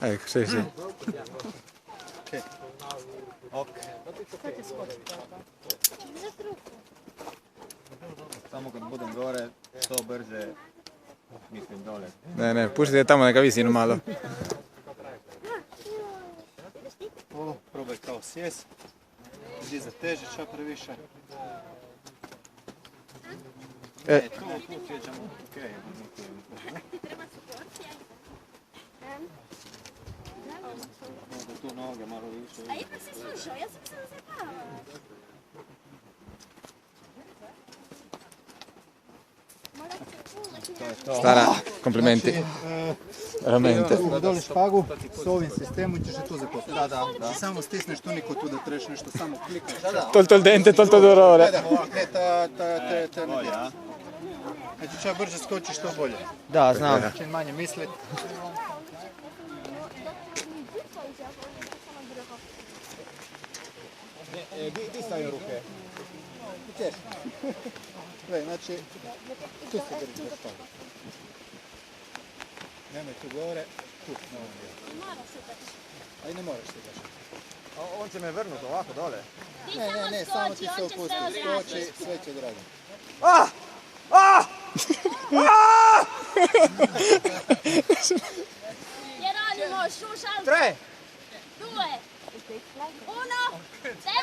Ecco, sì, sì. Ok. Ok. Samo kad budem gore, što brže, mislim dole. Ne, puštite tamo neka visi malo. Ovo, probaj kao sjes. Dizat težića previše. Tu sjećamo, okej. Možda tu noge malo više. A ipak si slušao, ja sam se zapala. Stara, komplimenti. Veramente. Doli špagu, s ovim sistemom ćeš je tu zakopati. Da. Samo stisneš tu niko tu da treš nešto, samo klikaš. Tolto il dente, tolto il dolore. Bolje, a? Znači čak brže skočiš, što bolje. Da, znam. Čim manje misli. Gdje stavim ruke? Ćeš. Znači, tu se drži da špagu. Nemoj tu gore, tu na ovom dijelu. Aj ne moraš se daš. On će me vrnuti ovako dole. Ne, samo ti se opusti. Skoči, sve će odraditi. Geronimo, šušam. 3, 2, 1,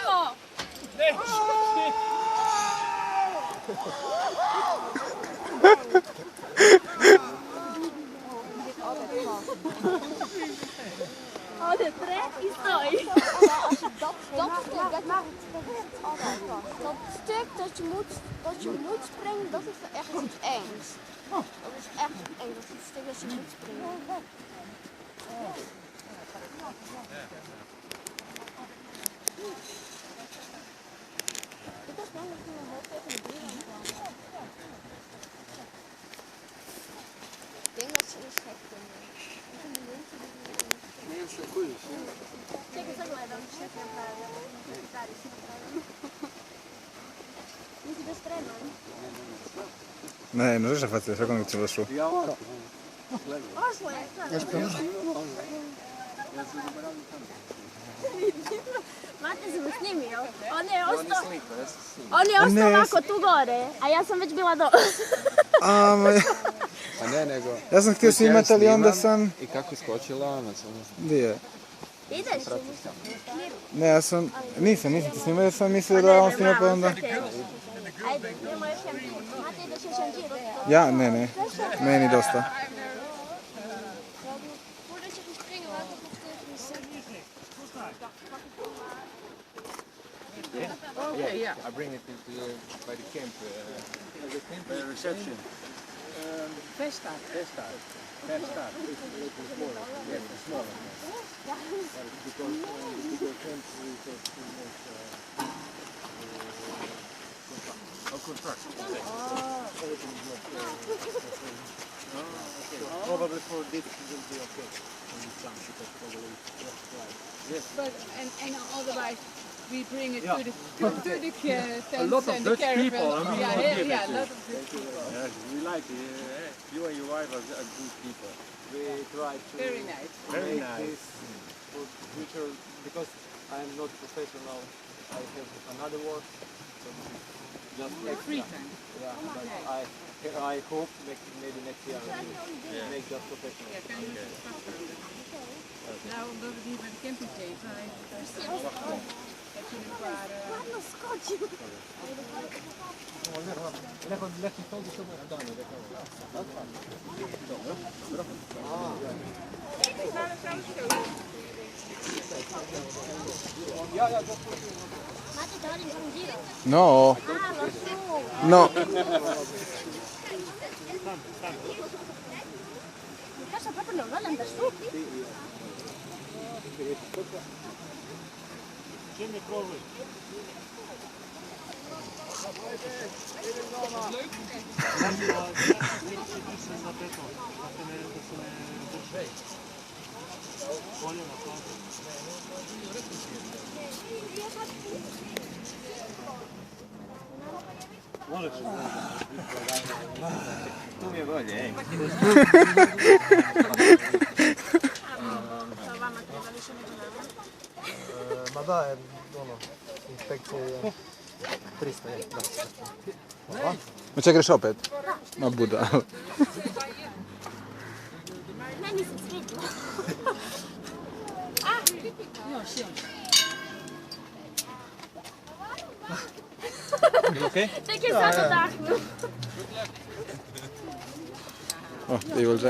evo! Ode 3 i stoji. Dat stuk dat je moet springen, dat is echt iets engs. Dat is echt eng, dat is het stuk dat je moet springen. Dit is wel een hoofd tegen de buurman kwam. Ik denk dat ze dus gek vinden. Čekaj, sad gledam što sam napravila. Nisi bio spreman? Ne, non riesci a farti secondo che ce l'ho su. Osmo je, sad. Mate se me snimio. On je ostao ovako tu gore, a ja sam već bila dole. a ne nego... Ja sam htio snimati, ali onda sam... I kako je skočila ona? Gdje je? Ideš? Ne, ja sam... Nisam ti snimao jer sam mislio da on snima pa onda... Ajde, idemo još jedan put. Mate, ideš još jedan džir? Ja? Ne. Meni dosta. Voordat je gaat springen, laat het nog tegen de zin. Okay, yeah. I bring it by the camp. Reception. Feststart. Yes, the smaller one. Because bigger camps we have to make a construction. Everything is not probably for this it will be okay. Yes. But and otherwise we bring it Yeah. to the tents A lot of and the Dutch caravan. people, I mean, yeah, we yeah, give yeah, it a to lot of Dutch people. Yes, we like it. You and your wife are good people. We try to Very nice. Very make nice. this for future because I am not professional. I have another work. So just Like free time. Yeah, but I hope maybe next year I will make just professional. Ja, kan je het vast. Nou, omdat het hier bij de camping zit, heb je een paar... Mate, da radim sam džir. No. No. Kažem, kako ne volim da šuti. Čim je problem? Tu mi je bolje, ej. Inspekcija je 300, je, da. Hoće greš opet? Ma buda. Meni se svidilo. Još. Okay? Tek je sad odahnu. Oh, ti volže.